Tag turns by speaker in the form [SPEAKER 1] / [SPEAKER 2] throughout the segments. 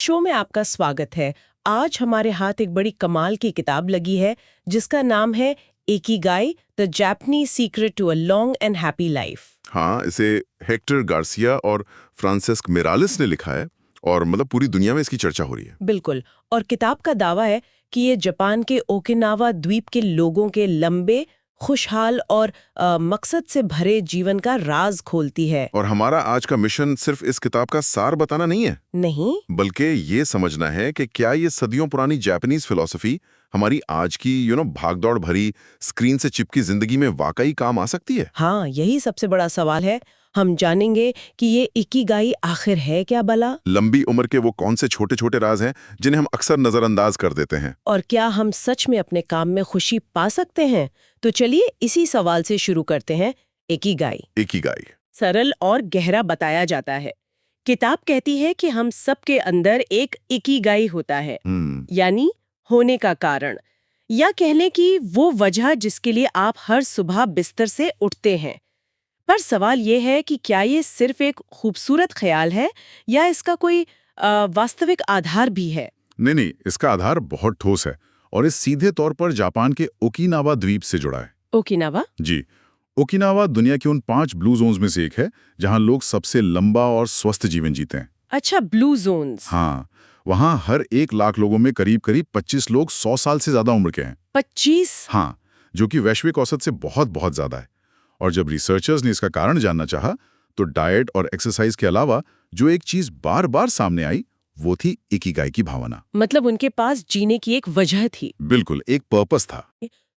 [SPEAKER 1] Show में आपका स्वागत है। आज हमारे हाथ एक बड़ी कमाल की किताब लगी है जिसका नाम है Ikigai, the Japanese secret to a long and happy life.
[SPEAKER 2] हाँ, इसे हेक्टर गार्सिया और फ्रांसिस्क मिरालिस ने लिखा है और मतलब पूरी दुनिया में इसकी चर्चा हो रही है।
[SPEAKER 1] बिल्कुल। और किताब का दावा है कि ये जापान के ओकिनावा द्वीप के लोगों के लंबे, खुशहाल और मकसद से भरे जीवन का राज खोलती है।
[SPEAKER 2] और हमारा आज का मिशन सिर्फ इस किताब का सार बताना नहीं है,
[SPEAKER 1] नहीं,
[SPEAKER 2] बल्कि ये समझना है कि क्या ये सदियों पुरानी जापानीज फिलॉसफी हमारी आज की भागदौड़ भरी स्क्रीन से चिपकी जिंदगी में वाकई काम आ सकती है।
[SPEAKER 1] हाँ, यही सबसे बड़ा सवाल है। हम जानेंगे कि ये इकिगाई आखिर है क्या भला,
[SPEAKER 2] लंबी उम्र के वो कौन से छोटे छोटे राज हैं जिन्हें हम अक्सर नजरअंदाज कर देते हैं।
[SPEAKER 1] और क्या हम सच में अपने काम में खुशी पा सकते हैं। तो चलिए इसी सवाल से शुरू करते हैं। इकिगाई
[SPEAKER 2] इकिगाई
[SPEAKER 1] सरल और गहरा बताया जाता है। किताब कहती है कि हम सबके अंदर एक इकिगाई होता है, यानी होने का कारण, या कह लें कि वो वजह जिसके लिए आप हर सुबह बिस्तर से उठते हैं। पर सवाल ये है कि क्या ये सिर्फ एक खूबसूरत ख्याल है या इसका कोई वास्तविक आधार भी है।
[SPEAKER 3] नहीं, इसका आधार बहुत ठोस है और इस सीधे तौर पर जापान के ओकिनावा द्वीप से जुड़ा है।
[SPEAKER 1] ओकिनावा?
[SPEAKER 3] जी, ओकिनावा दुनिया के उन 5 ब्लू जोन्स में से एक है जहां लोग सबसे लंबा और स्वस्थ जीवन जीते हैं।
[SPEAKER 1] अच्छा, ब्लू जोन्स।
[SPEAKER 3] हाँ, वहां हर 1 लाख लोगों में करीब 25 लोग 100 साल से ज्यादा उम्र के हैं।
[SPEAKER 1] 25?
[SPEAKER 3] हाँ, जो कि वैश्विक औसत से बहुत बहुत ज्यादा है। और जब रिसर्चर्स ने इसका कारण जानना चाहा, तो डाइट और एक्सरसाइज के अलावा जो एक चीज बार बार सामने आई, वो थी इकिगाई की भावना।
[SPEAKER 1] मतलब उनके पास जीने की एक वजह थी।
[SPEAKER 3] बिल्कुल, एक पर्पस था।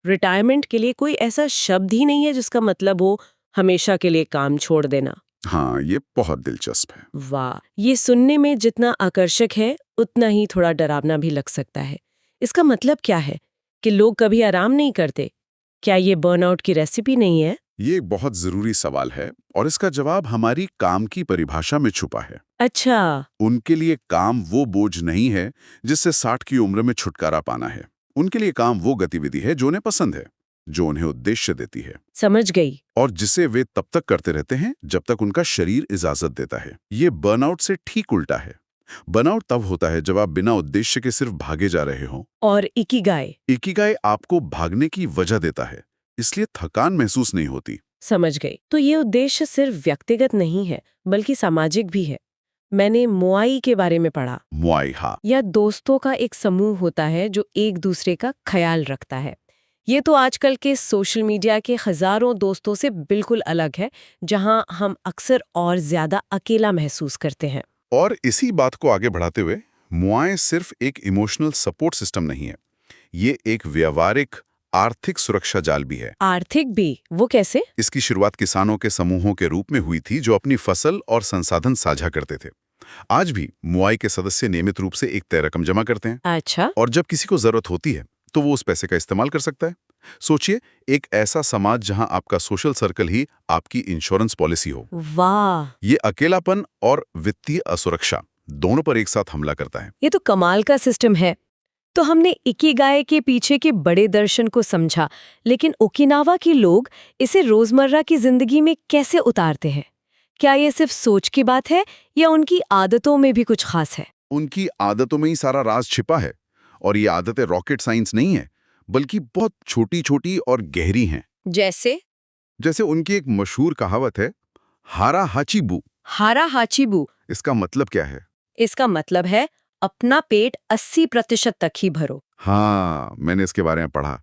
[SPEAKER 1] रिटायरमेंट के लिए कोई ऐसा शब्द ही नहीं है जिसका मतलब हो हमेशा के लिए काम छोड़ देना।
[SPEAKER 3] हाँ, ये बहुत दिलचस्प है।
[SPEAKER 1] वाह, ये सुनने में जितना आकर्षक है उतना ही थोड़ा डरावना भी लग सकता है। इसका मतलब क्या है कि लोग कभी आराम नहीं करते? क्या ये बर्नआउट की रेसिपी नहीं है?
[SPEAKER 3] ये एक बहुत जरूरी सवाल है और इसका जवाब हमारी काम की परिभाषा में छुपा है।
[SPEAKER 1] अच्छा।
[SPEAKER 3] उनके लिए काम वो बोझ नहीं है जिससे 60 की उम्र में छुटकारा पाना है। उनके लिए काम वो गतिविधि है जो उन्हें पसंद है, जो उन्हें उद्देश्य देती है।
[SPEAKER 1] समझ गई।
[SPEAKER 3] और जिसे वे तब तक करते रहते हैं जब तक उनका शरीर इजाजत देता है। ये बर्नआउट से ठीक उल्टा है। बर्नआउट तब होता है जब आप बिना उद्देश्य के सिर्फ भागे जा रहे हो।
[SPEAKER 1] और इकिगाई?
[SPEAKER 3] इकिगाई आपको भागने की वजह देता है, इसलिए थकान महसूस नहीं होती।
[SPEAKER 1] समझ गई। तो ये उद्देश्य सिर्फ व्यक्तिगत नहीं है बल्कि सामाजिक भी है। मैंने मोआई के बारे में पढ़ा।
[SPEAKER 3] मोआई, हाँ।
[SPEAKER 1] या दोस्तों का एक समूह होता है जो एक दूसरे का ख्याल रखता है। ये तो आजकल के सोशल मीडिया के हजारों दोस्तों से बिल्कुल अलग है, जहां हम अक्सर और ज्यादा अकेला महसूस करते हैं।
[SPEAKER 3] और इसी बात को आगे बढ़ाते हुए, मुआय सिर्फ एक इमोशनल सपोर्ट सिस्टम नहीं है, ये एक व्यावहारिक आर्थिक सुरक्षा जाल भी है।
[SPEAKER 1] आर्थिक भी? वो कैसे?
[SPEAKER 3] इसकी शुरुआत किसानों के समूहों के रूप में हुई थी जो अपनी फसल और संसाधन साझा करते थे। आज भी मुआय के सदस्य नियमित रूप से एक तय रकम जमा करते हैं।
[SPEAKER 1] अच्छा।
[SPEAKER 3] और जब किसी को जरूरत होती है तो वो उस पैसे का इस्तेमाल कर सकता है। सोचिए, एक ऐसा समाज जहां आपका सोशल सर्कल ही आपकी इंश्योरेंस पॉलिसी हो।
[SPEAKER 1] वाह,
[SPEAKER 3] ये अकेलापन और वित्तीय असुरक्षा दोनों पर एक साथ हमला करता है।
[SPEAKER 1] ये तो कमाल का सिस्टम है। तो हमने इकिगाई के पीछे के बड़े दर्शन को समझा, लेकिन ओकिनावा के लोग इसे रोजमर्रा की जिंदगी में कैसे उतारते हैं? क्या ये सिर्फ सोच की बात है या उनकी आदतों में भी कुछ खास है?
[SPEAKER 3] उनकी आदतों में ही सारा राज छिपा है। और ये आदतें रॉकेट साइंस नहीं है, बल्कि बहुत छोटी छोटी और गहरी हैं। जैसे उनकी एक मशहूर कहावत है, हारा हाचीबू।
[SPEAKER 1] हारा हाचीबू?
[SPEAKER 3] इसका मतलब क्या है?
[SPEAKER 1] इसका मतलब है अपना पेट 80% तक ही भरो।
[SPEAKER 3] हाँ, मैंने इसके बारे में पढ़ा।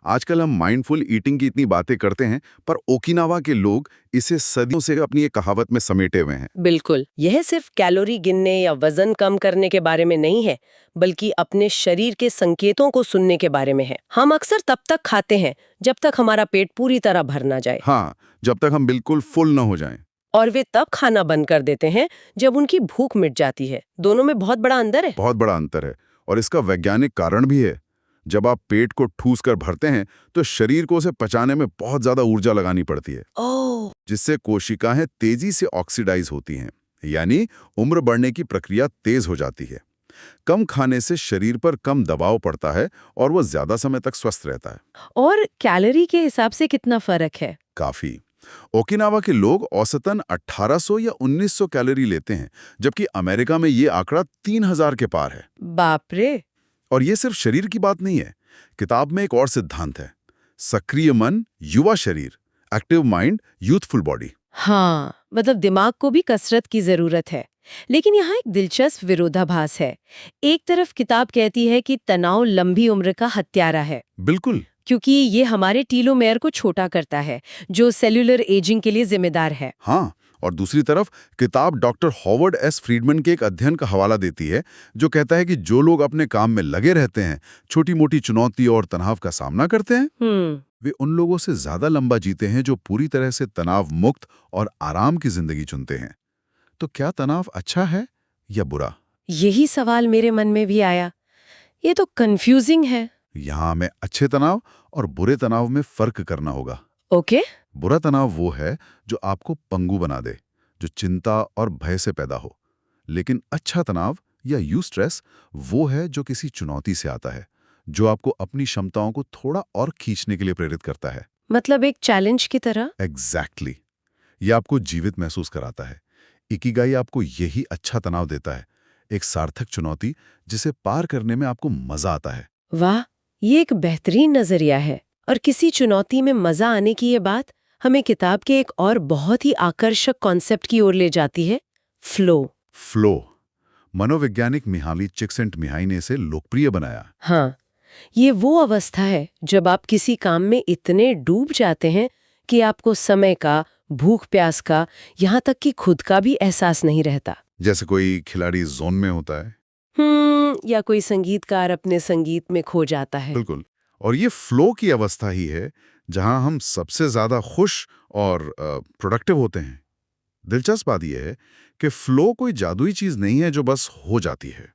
[SPEAKER 3] आजकल हम माइंडफुल ईटिंग की इतनी बातें करते हैं, पर ओकिनावा के लोग इसे सदियों से अपनी एक कहावत में समेटे हुए हैं।
[SPEAKER 1] बिल्कुल, यह सिर्फ कैलोरी गिनने या वजन कम करने के बारे में नहीं है, बल्कि अपने शरीर के संकेतों को सुनने के बारे में है। हम अक्सर तब तक खाते हैं जब तक हमारा पेट पूरी तरह भर ना जाए।
[SPEAKER 3] हाँ, जब तक हम बिल्कुल फुल न हो जाएं।
[SPEAKER 1] और वे तब खाना बंद कर देते हैं जब उनकी भूख मिट जाती है। दोनों में बहुत बड़ा अंतर है।
[SPEAKER 3] बहुत बड़ा अंतर है, और इसका वैज्ञानिक कारण भी है। जब आप पेट को ठूस कर भरते हैं तो शरीर को उसे पचाने में बहुत ज्यादा ऊर्जा लगानी पड़ती है, जिससे कोशिकाएं तेजी से ऑक्सीडाइज होती हैं, यानी उम्र बढ़ने की प्रक्रिया तेज हो जाती है। कम खाने से शरीर पर कम दबाव पड़ता है और वो ज्यादा समय तक स्वस्थ रहता है।
[SPEAKER 1] और कैलोरी के हिसाब से कितना फर्क है?
[SPEAKER 3] काफी। ओकिनावा के लोग औसतन 1800 या 1900 कैलोरी लेते हैं, जबकि अमेरिका में ये आंकड़ा 3000 के पार है।
[SPEAKER 1] बाप रे।
[SPEAKER 3] और ये सिर्फ शरीर की बात नहीं है। किताब में एक और सिद्धांत है, सक्रिय मन युवा शरीर, एक्टिव माइंड यूथफुल बॉडी।
[SPEAKER 1] हाँ, मतलब दिमाग को भी कसरत की जरूरत है। लेकिन यहाँ एक दिलचस्प विरोधाभास है। एक तरफ किताब कहती है कि तनाव लंबी उम्र का हत्यारा है,
[SPEAKER 3] बिल्कुल।
[SPEAKER 1] क्योंकि ये हमारे टीलोमेयर को छोटा करता है, जो सेल्यूलर एजिंग के लिए जिम्मेदार है।
[SPEAKER 3] हाँ, और दूसरी तरफ किताब डॉक्टर हॉवर्ड एस फ्रीडमैन के एक अध्ययन का हवाला देती है, जो कहता है कि जो लोग अपने काम में लगे रहते हैं, छोटी मोटी चुनौती और तनाव का सामना करते हैं, वे उन लोगों से ज्यादा लंबा जीते हैं जो पूरी तरह से तनाव मुक्त और आराम की जिंदगी चुनते हैं। तो क्या तनाव अच्छा है या बुरा?
[SPEAKER 1] यही सवाल मेरे मन में भी आया। ये तो कंफ्यूजिंग है।
[SPEAKER 3] यहाँ हमें अच्छे तनाव और बुरे तनाव में फर्क करना होगा।
[SPEAKER 1] ओके।
[SPEAKER 3] बुरा तनाव वो है जो आपको पंगु बना दे, जो चिंता और भय से पैदा हो। लेकिन अच्छा तनाव या यूस्ट्रेस वो है जो किसी चुनौती से आता है, जो आपको अपनी क्षमताओं को थोड़ा और खींचने के लिए प्रेरित करता है।
[SPEAKER 1] मतलब एक चैलेंज की तरह।
[SPEAKER 3] एग्जैक्टली। ये आपको जीवित महसूस कराता है। इकिगाई आपको यही अच्छा तनाव देता है, एक सार्थक चुनौती जिसे पार करने में आपको मजा आता है।
[SPEAKER 1] वाह, ये एक बेहतरीन नजरिया है। और किसी चुनौती में मजा आने की ये बात हमें किताब के एक और बहुत ही आकर्षक कॉन्सेप्ट की ओर ले जाती है, फ्लो।
[SPEAKER 3] फ्लो मनोवैज्ञानिक मिहाली चिक्सेंटमिहाई ने इसे लोकप्रिय बनाया।
[SPEAKER 1] हाँ, ये वो अवस्था है जब आप किसी काम में इतने डूब जाते हैं कि आपको समय का, भूख प्यास का, यहाँ तक कि खुद का भी एहसास नहीं रहता।
[SPEAKER 3] जैसे कोई खिलाड़ी जोन में होता है।
[SPEAKER 1] या कोई संगीतकार अपने संगीत में खो जाता है।
[SPEAKER 3] बिल्कुल। और ये फ्लो की अवस्था ही है जहां हम सबसे ज्यादा खुश और प्रोडक्टिव होते हैं। दिलचस्प बात यह है कि फ्लो कोई जादुई चीज नहीं है जो बस हो जाती है।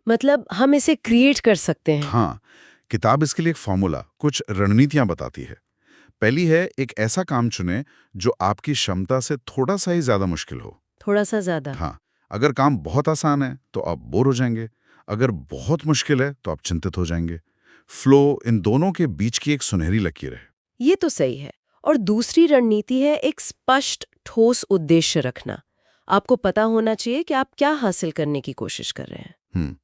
[SPEAKER 1] मतलब हम इसे क्रिएट कर सकते हैं।
[SPEAKER 3] हाँ, किताब इसके लिए एक फॉर्मूला, कुछ रणनीतियां बताती है। पहली है, एक ऐसा काम चुने जो आपकी क्षमता से थोड़ा सा ही ज्यादा मुश्किल हो।
[SPEAKER 1] थोड़ा सा ज्यादा।
[SPEAKER 3] हाँ, अगर काम बहुत आसान है तो आप बोर हो जाएंगे, अगर बहुत मुश्किल है तो आप चिंतित हो जाएंगे। फ्लो इन दोनों के बीच की एक सुनहरी लकीर है।
[SPEAKER 1] ये तो सही है। और दूसरी रणनीति है एक स्पष्ट ठोस उद्देश्य रखना। आपको पता होना चाहिए कि आप क्या हासिल करने की कोशिश कर रहे हैं।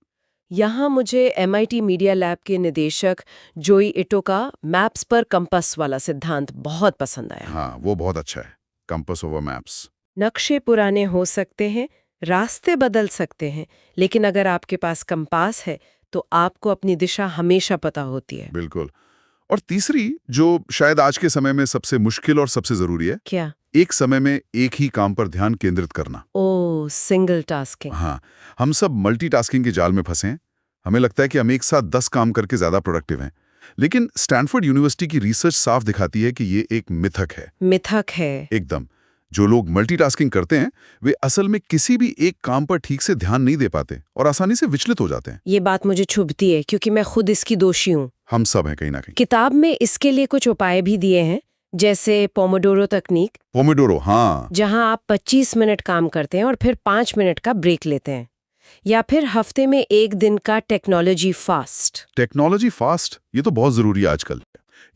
[SPEAKER 1] यहाँ मुझे MIT मीडिया लैब के निदेशक जोई इटो का मैप्स पर कंपास वाला सिद्धांत बहुत पसंद आया।
[SPEAKER 3] हाँ, वो बहुत अच्छा है, कंपास ओवर मैप्स।
[SPEAKER 1] नक्शे पुराने हो सकते हैं, रास्ते बदल सकते हैं, लेकिन अगर आपके पास कंपास है तो आपको अपनी दिशा हमेशा पता होती है।
[SPEAKER 3] बिल्कुल। और तीसरी, जो शायद आज के समय में सबसे मुश्किल और सबसे जरूरी है,
[SPEAKER 1] क्या?
[SPEAKER 3] एक समय में एक ही काम पर ध्यान केंद्रित करना।
[SPEAKER 1] Single tasking.
[SPEAKER 3] हाँ, हम सब मल्टीटास्किंग के जाल में फंसे हैं। हमें लगता है कि हम एक साथ 10 काम करके ज्यादा प्रोडक्टिव हैं। लेकिन स्टैनफोर्ड यूनिवर्सिटी की रिसर्च साफ दिखाती है कि ये एक मिथक है।
[SPEAKER 1] मिथक है।
[SPEAKER 3] एकदम। जो लोग मल्टीटास्किंग करते हैं वे असल में किसी भी एक काम पर ठीक से ध्यान नहीं दे पाते और आसानी से विचलित हो जाते हैं।
[SPEAKER 1] ये बात मुझे छुभती है क्योंकि मैं खुद इसकी दोषी हूँ।
[SPEAKER 3] हम सब हैं कहीं ना कहीं।
[SPEAKER 1] किताब में इसके लिए कुछ उपाय भी दिए हैं, जैसे पोमोडोरो तकनीक।
[SPEAKER 3] पोमोडोरो, हाँ।
[SPEAKER 1] जहां आप 25 मिनट काम करते हैं और फिर 5 मिनट का ब्रेक लेते हैं। या फिर हफ्ते में एक दिन का टेक्नोलॉजी फास्ट।
[SPEAKER 3] टेक्नोलॉजी फास्ट, ये तो बहुत जरूरी है आजकल।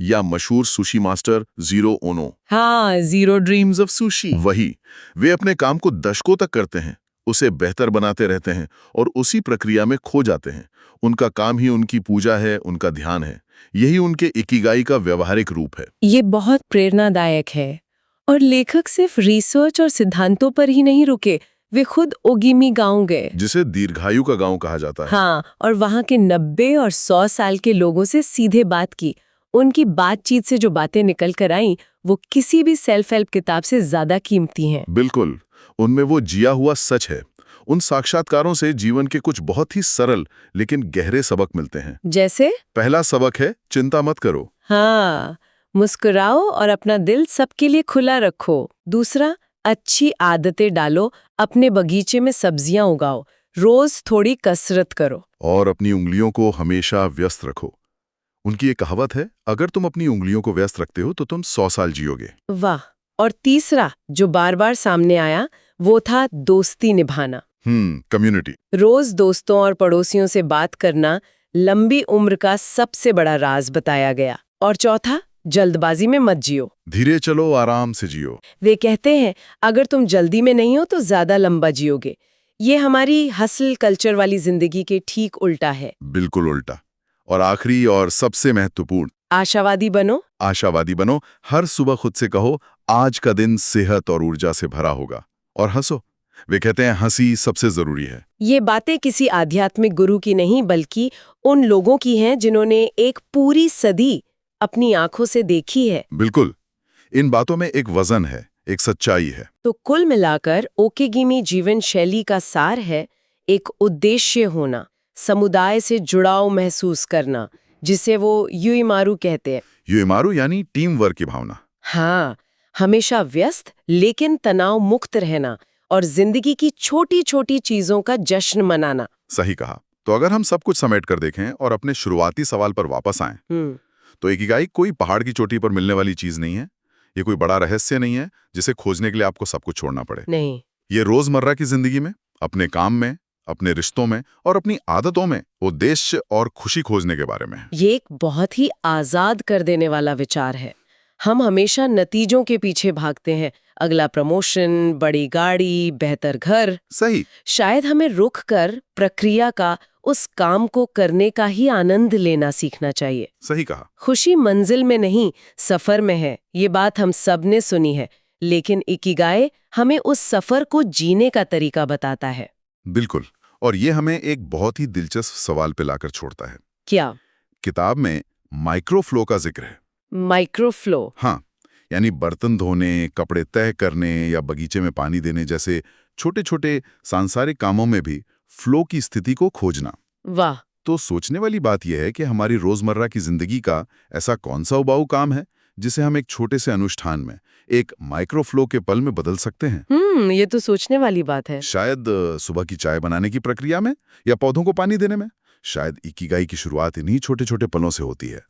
[SPEAKER 2] या मशहूर सुशी मास्टर जीरो ओनो।
[SPEAKER 1] हाँ, जीरो ड्रीम्स ऑफ सुशी।
[SPEAKER 2] वही, वे अपने काम को दशकों तक करते हैं, उसे बेहतर बनाते रहते हैं और उसी प्रक्रिया में खो जाते हैं। उनका काम ही उनकी पूजा है, उनका ध्यान है। यही उनके इकिगाई का व्यवहारिक रूप है।
[SPEAKER 1] ये बहुत प्रेरणादायक है। और लेखक सिर्फ रिसर्च और सिद्धांतों पर ही नहीं रुके, वे खुद ओगिमी गांव गए,
[SPEAKER 2] जिसे दीर्घायु का गांव कहा जाता है।
[SPEAKER 1] हाँ, और वहाँ के 90 और 100 साल के लोगों से सीधे बात की। उनकी बातचीत से जो बातें निकल कर आईं, वो किसी भी सेल्फ हेल्प किताब से ज्यादा कीमती हैं।
[SPEAKER 2] बिल्कुल, उनमें वो जिया हुआ सच है। उन साक्षात्कारों से जीवन के कुछ बहुत ही सरल लेकिन गहरे सबक मिलते हैं।
[SPEAKER 1] जैसे?
[SPEAKER 2] पहला सबक है, चिंता मत करो।
[SPEAKER 1] हाँ, मुस्कुराओ और अपना दिल सबके लिए खुला रखो। दूसरा, अच्छी आदतें डालो, अपने बगीचे में सब्जियां उगाओ, रोज थोड़ी कसरत करो।
[SPEAKER 2] और अपनी उंगलियों को हमेशा व्यस्त रखो। उनकी एक कहावत है, अगर तुम अपनी उंगलियों को व्यस्त रखते हो तो तुम 100 साल जियोगे।
[SPEAKER 1] वाह। और तीसरा, जो बार बार सामने आया, वो था दोस्ती निभाना।
[SPEAKER 2] कम्युनिटी।
[SPEAKER 1] रोज दोस्तों और पड़ोसियों से बात करना लंबी उम्र का सबसे बड़ा राज बताया गया। और चौथा, जल्दबाजी में मत जियो।
[SPEAKER 2] धीरे चलो, आराम से जियो।
[SPEAKER 1] वे कहते हैं अगर तुम जल्दी में नहीं हो तो ज्यादा लंबा जियोगे। ये हमारी हसल कल्चर वाली जिंदगी के ठीक उल्टा है।
[SPEAKER 2] बिल्कुल उल्टा। और आखिरी और सबसे महत्वपूर्ण,
[SPEAKER 1] आशावादी बनो।
[SPEAKER 2] आशावादी बनो। हर सुबह खुद से कहो, आज का दिन सेहत और ऊर्जा से भरा होगा। और हंसो। वे कहते हैं हंसी सबसे जरूरी है।
[SPEAKER 1] ये बातें किसी आध्यात्मिक गुरु की नहीं बल्कि उन लोगों की हैं जिन्होंने एक पूरी सदी अपनी आंखों से देखी है।
[SPEAKER 2] बिल्कुल। इन बातों में एक वजन है, एक सच्चाई है।
[SPEAKER 1] तो कुल मिलाकर ओकेगिमी जीवन शैली का सार है एक उद्देश्य होना, समुदाय से जुड़ाव महसूस करना, जिसे वो यूइमारू कहते हैं।
[SPEAKER 2] यूइमारू यानी टीम वर्क की भावना।
[SPEAKER 1] हाँ, हमेशा व्यस्त लेकिन तनाव मुक्त रहना और जिंदगी की छोटी छोटी चीजों का जश्न मनाना।
[SPEAKER 2] सही कहा। तो अगर हम सब कुछ समेट कर देखें और अपने शुरुआती सवाल पर वापस आएं, तो इकिगाई कोई पहाड़ की चोटी पर मिलने वाली चीज नहीं है। ये कोई बड़ा रहस्य नहीं है जिसे खोजने के लिए आपको सब कुछ छोड़ना पड़े।
[SPEAKER 1] नहीं,
[SPEAKER 2] ये रोजमर्रा की जिंदगी में, अपने काम में, अपने रिश्तों में और अपनी आदतों में उद्देश्य और खुशी खोजने के बारे में है।
[SPEAKER 1] ये एक बहुत ही आजाद कर देने वाला विचार है। हम हमेशा नतीजों के पीछे भागते हैं, अगला प्रमोशन, बड़ी गाड़ी, बेहतर घर।
[SPEAKER 2] सही।
[SPEAKER 1] शायद हमें रुक कर प्रक्रिया का, उस काम को करने का ही आनंद लेना सीखना चाहिए।
[SPEAKER 2] सही कहा।
[SPEAKER 1] खुशी मंजिल में नहीं, सफर में है। ये बात हम सब ने सुनी है, लेकिन इकिगाई हमें उस सफर को जीने का तरीका बताता है।
[SPEAKER 2] बिल्कुल। और ये हमें एक बहुत ही दिलचस्प सवाल पे लाकर छोड़ता है।
[SPEAKER 1] क्या?
[SPEAKER 2] किताब में माइक्रोफ्लो का जिक्र है।
[SPEAKER 1] माइक्रोफ्लो?
[SPEAKER 2] हाँ, यानी बर्तन धोने, कपड़े तय करने या बगीचे में पानी देने जैसे छोटे छोटे सांसारिक कामों में भी फ्लो की स्थिति को खोजना।
[SPEAKER 1] वाह!
[SPEAKER 2] तो सोचने वाली बात यह है कि हमारी रोजमर्रा की जिंदगी का ऐसा कौन सा उबाऊ काम है जिसे हम एक छोटे से अनुष्ठान में, एक माइक्रोफ्लो के पल में बदल सकते हैं।
[SPEAKER 1] ये तो सोचने वाली बात है।
[SPEAKER 2] शायद सुबह की चाय बनाने की प्रक्रिया में या पौधों को पानी देने में। शायद इकिगाई की शुरुआत इन्हीं छोटे छोटे पलों से होती है।